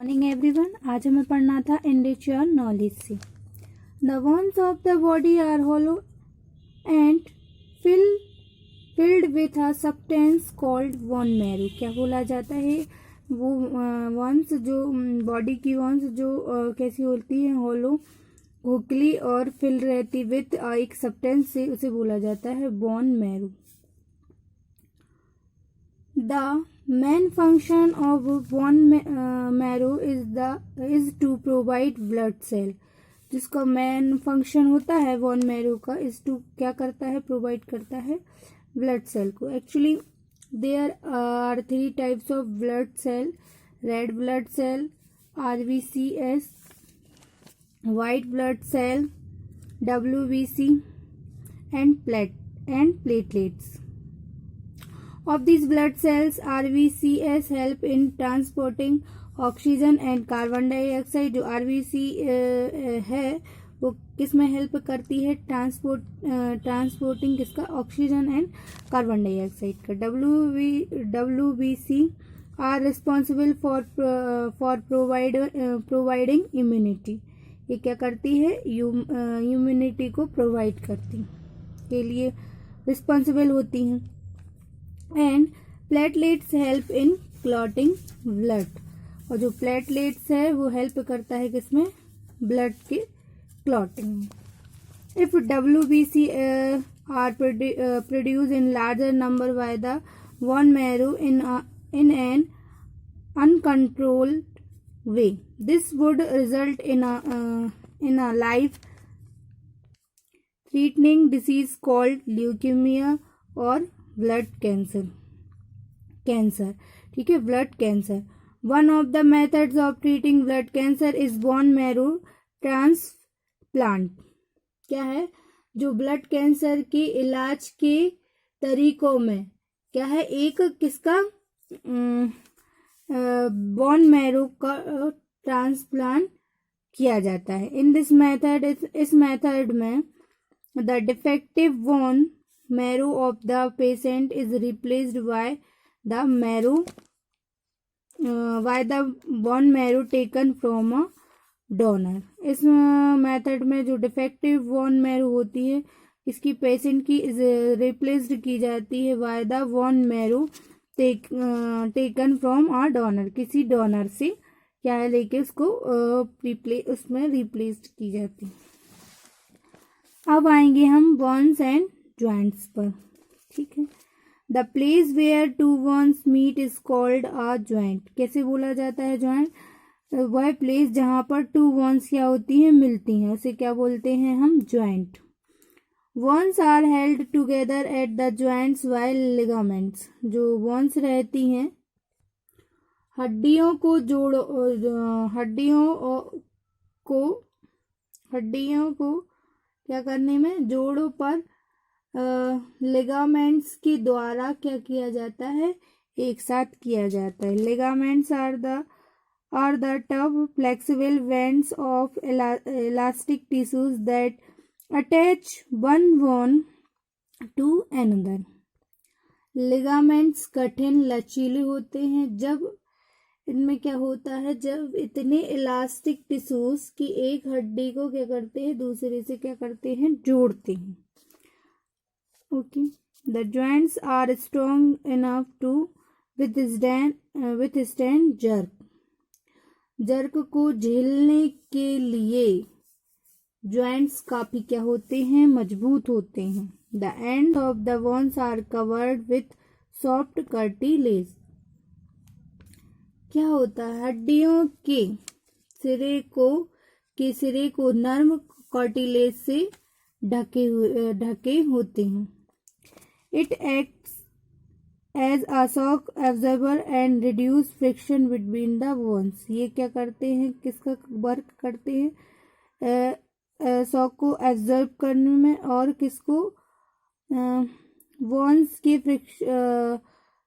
Morning everyone. आज हमें पढ़ना था एनरिच योर नॉलेज से। The bones of the body are hollow and filled with a substance called bone marrow. क्या बोला जाता है? वो वॉन्स जो बॉडी की वॉन्स जो कैसी होती है, होलो, खोखली और फिल रहती विथ एक सब्सटेंस से, उसे बोला जाता है bone marrow. The main function of bone marrow is to provide blood cell। जिसका मेन फंक्शन होता है बोन मैरो का, इज टू क्या करता है? प्रोवाइड करता है ब्लड सेल को। Actually there are 3 types of blood cell: red blood cell, RBCs, white blood cell, WBC, and platelets। Of these blood cells, RBCs help in transporting oxygen and carbon dioxide। जो RBC है वो किस में help करती है? Transporting किसका? Oxygen and carbon dioxide का। WBC are responsible for providing immunity. ये क्या करती है? इम्यूनिटी को प्रोवाइड करती के लिए रिस्पॉन्सिबल होती हैं। And platelets help in clotting blood. और जो प्लेटलेट्स है वो हेल्प करता है किसमें? ब्लड के clotting. If WBC are produce in larger number by the bone marrow in an uncontrolled way, this would result in a life threatening disease called leukemia और blood cancer. ठीक है, blood cancer. One of the methods of treating blood cancer is bone marrow transplant. क्या है? जो blood cancer के इलाज के तरीकों में क्या है? एक किसका? बोन मैरो का ट्रांसप्लांट किया जाता है। इन दिस मेथड, इस मेथड में the defective bone marrow of the patient is replaced by the bone marrow taken from a donor। इस मेथड में जो डिफेक्टिव बोन मैरो होती है इसकी पेशेंट की रिप्लेस्ड की जाती है bye the bone marrow taken from a donor. किसी डोनर से क्या है लेके उसको उसमें रिप्लेस्ड की जाती है। अब आएंगे हम बोन्स एंड ज्वाइंट्स पर। ठीक है, the place where two bones meet is called a joint. कैसे बोला जाता है ज्वाइंट? वह प्लेस जहां पर 2 बोन्स क्या होती हैं? मिलती हैं, उसे क्या बोलते हैं हम? Joint. Bones are held together at the joints by ligaments. जो बोन्स रहती हैं हड्डियों को क्या करने में? जोड़ों पर लिगामेंट्स के द्वारा क्या किया जाता है? एक साथ किया जाता है। Ligaments are the tough flexible bands of elastic tissues that attach one bone to another. Ligaments कठिन लचीले होते हैं। जब इनमें क्या होता है? जब इतने इलास्टिक टिश्यूज की एक हड्डी को क्या करते हैं? दूसरे से क्या करते हैं? जोड़ते हैं। Okay, the joints are strong enough to withstand jerk को झेलने के लिए joints काफी क्या होते हैं? मजबूत होते हैं। The end of the bones are covered with soft cartilage। क्या होता है? हड्डियों के सिरे को नर्म कार्टिलेज से ढके होते हैं। It acts as a shock absorber and reduce friction between the bones। ये क्या करते हैं? किसका वर्क करते हैं? शॉक को एब्जॉर्ब करने में और किसको? बोन्स के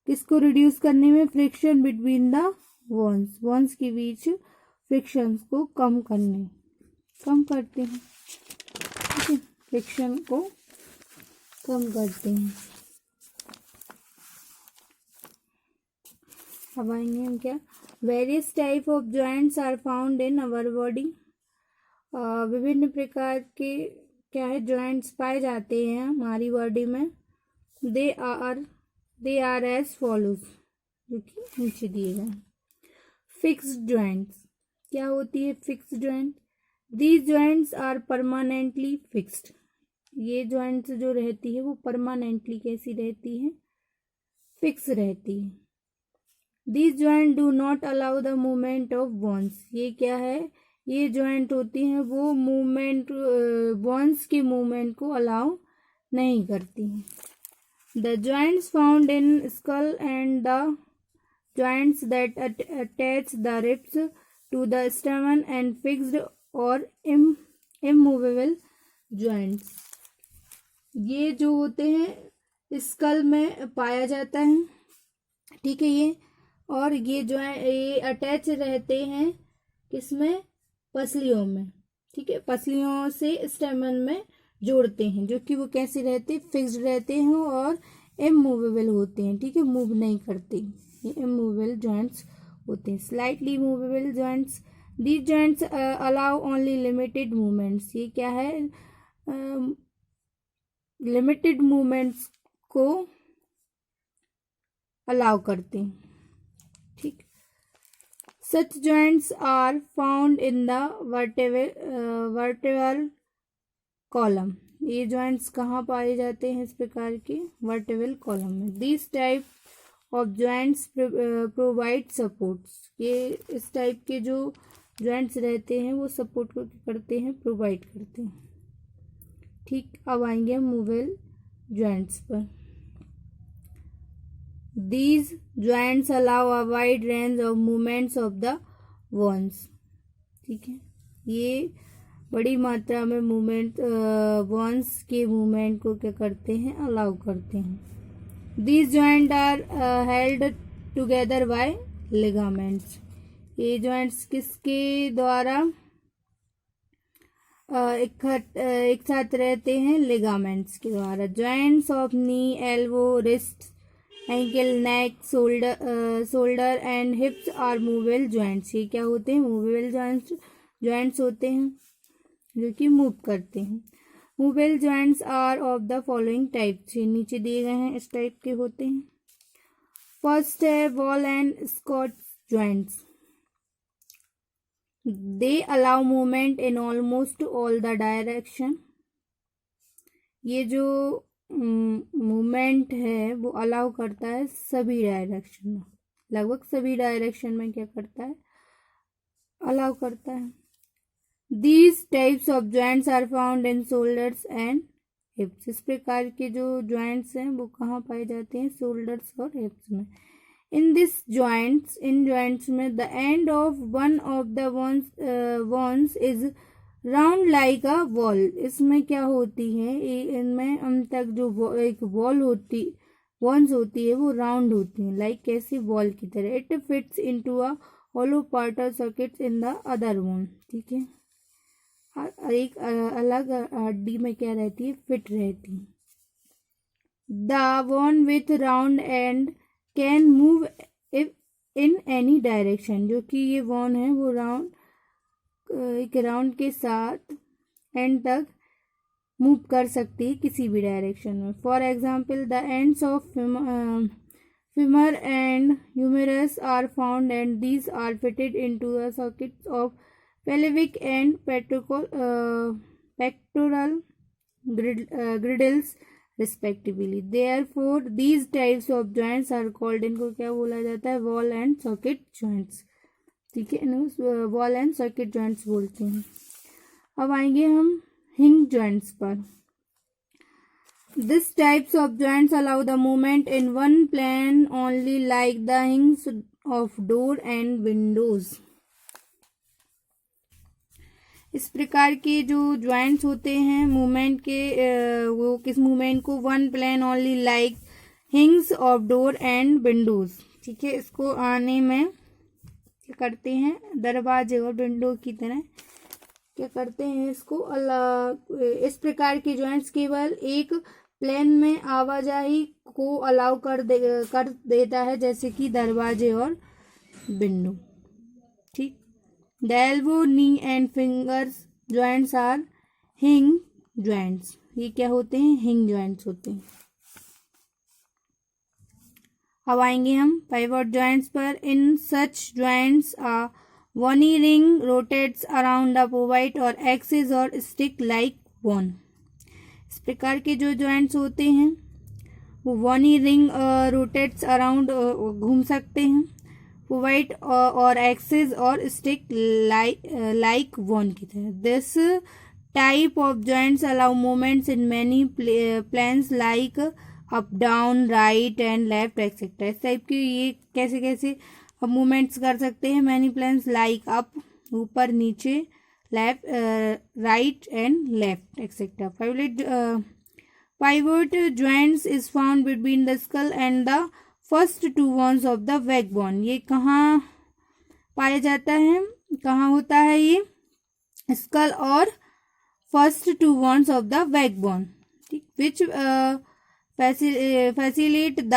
किसको रिड्यूस करने में? फ्रिक्शन बिटवीन द बोन्स के बीच फ्रिक्शन को कम करते हैं। फ्रिक्शन को कम करते हैं। अब आएंगे हम क्या? Various type of joints are found in our body. विभिन्न प्रकार के क्या है जॉइंट्स पाए जाते हैं हमारी बॉडी में। दे आर एज फॉलोज, जो कि नीचे दिए गए। फिक्स्ड जॉइंट्स क्या होती है? Fixed joint, these joints are permanently fixed. ये जॉइंट्स जो रहती है वो परमानेंटली कैसी रहती है? फिक्स रहती है। These joint do not allow the movement of bones. ये क्या है? ये जॉइंट होती हैं वो मूवमेंट, बोन्स की मूवमेंट को अलाउ नहीं करती हैं। The joints found in school and the joints that attach the ribs to the sternum and fixed or immovable joints। ये जो होते हैं स्कल में पाया जाता है, ठीक है ये। और ये जो है ये अटैच रहते हैं किसमें? पसलियों में, ठीक है। पसलियों से स्टेमन में जोड़ते हैं, जो कि वो कैसे रहते? फिक्स्ड रहते हैं और इमूवेबल होते हैं, ठीक है, मूव नहीं करते। ये इमूवेबल जॉइंट्स होते हैं। Slightly movable joints, these joints allow only limited movements. ये क्या है? लिमिटेड मूवमेंट्स को अलाउ करते हैं, ठीक। Such joints are found in the vertebral column. ये जॉइंट्स कहाँ पाए जाते हैं इस प्रकार के? वर्टेब्रल कॉलम में। This type of joints provide supports. ये इस टाइप के जो जॉइंट्स रहते हैं वो सपोर्ट को करते हैं, प्रोवाइड करते हैं, ठीक। अब आएंगे हम मूवेबल जॉइंट्स पर। These joints allow a wide range of movements of the bones, ठीक है। ये बड़ी मात्रा में मूवमेंट, बोन्स के मूवमेंट को क्या करते हैं? अलाउ करते हैं। These joints are held together by ligaments। ये joints किसके द्वारा एक साथ रहते हैं? ligaments के द्वारा। joints of knee, elbow, wrist, ankle, neck, shoulder and hips are movable joints। ये क्या होते हैं? movable joints होते हैं जो कि मूव करते हैं। Movable joints are of the following types. ये नीचे दिए गए हैं, इस टाइप के होते हैं। फर्स्ट है ball and socket joints. They allow movement in almost all the direction. ये जो मूवमेंट है वो अलाउ करता है सभी डायरेक्शन में, लगभग सभी डायरेक्शन में क्या करता है? अलाउ करता है। These types of joints are found in shoulders and hips। इस प्रकार के जो joints हैं वो कहाँ पाए जाते हैं? shoulders और hips में। In joints में the end of one of the bones is round like a ball। इसमें क्या होती है? इनमें अंत तक जो एक bones होती है वो राउंड होती है, लाइक कैसे? बॉल की तरह। It fits into a hollow part or sockets in the other bone, ठीक है। एक अलग हड्डी में क्या रहती है? फिट रहती है। The bone with round and can move in any direction. जो कि ये बोन है वो एक राउंड के साथ एंड तक मूव कर सकती है किसी भी डायरेक्शन में। For example the ends of femur and humerus are found and these are fitted into the sockets of pelvic and pectoral girdles respectively। Therefore these types of joints are called, इनको क्या बोला जाता है? wall and socket joints, ठीक है। wall and socket joints बोलते हैं। अब आएंगे हम hinge joints पर। These types of joints allow the movement in one plane only, like the hinges of door and windows। इस प्रकार के जो joints होते हैं मूवमेंट के, वो किस मूवमेंट को? One plane only, like hinges of door and windows, ठीक है। इसको आने में क्या करते हैं? दरवाजे और विंडो की तरह क्या करते हैं? इसको अलग। इस प्रकार के joints केवल एक प्लेन में आवाजाही को अलाउ कर देता है, जैसे कि दरवाजे और window. The elbow, knee and fingers joints are hinge joints. ये क्या होते हैं? हिंग जॉइंट्स होते हैं। अब आएंगे हम पाइवोट जॉइंट्स पर। In such joints a bony ring rotates around the provide और एक्सिस और स्टिक लाइक बोन। इस प्रकार के जो जॉइंट्स होते हैं वो बोनी रिंग रोटेट्स अराउंड घूम सकते हैं प्रोवाइड और एक्सिस और स्टिक लाइक बोन की तरह। This type of joints allow movements in many planes like up down right and left etcetera. इस टाइप के ये कैसे कैसे मूवमेंट्स कर सकते हैं? मैनी प्लेन्स लाइक अप, ऊपर नीचे, left right and left etcetera. Pivot joints is found between the skull and the first two bones of the backbone. ये कहाँ पाया जाता है? कहाँ होता है ये? स्कल और first two bones of the backbone, ठीक, which facilitate the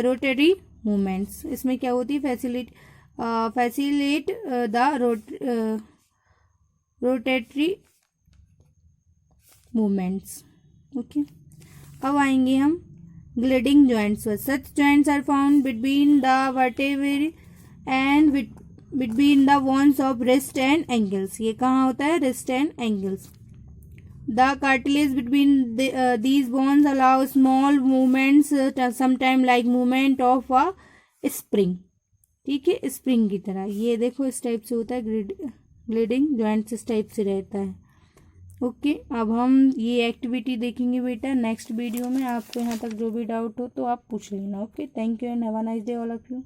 rotary movements. इसमें क्या होती है? Facilitate the rotatory movements. Okay, अब आएंगे हम ग्लिडिंग जॉइंट्स पर। Such joints are found between the vertebrae and between the bones of wrist and ankles. ये कहाँ होता है? Wrist and ankles. The cartilage between these bones allow small movements, sometime like movement of a spring। ठीक है, spring की तरह। ये देखो इस टाइप से होता है ग्लिडिंग जॉइंट्स, इस टाइप से रहता है। ओके, अब हम ये एक्टिविटी देखेंगे बेटा नेक्स्ट वीडियो में। आपको यहाँ तक जो भी डाउट हो तो आप पूछ लेना। Okay, thank you and have a nice day all of you.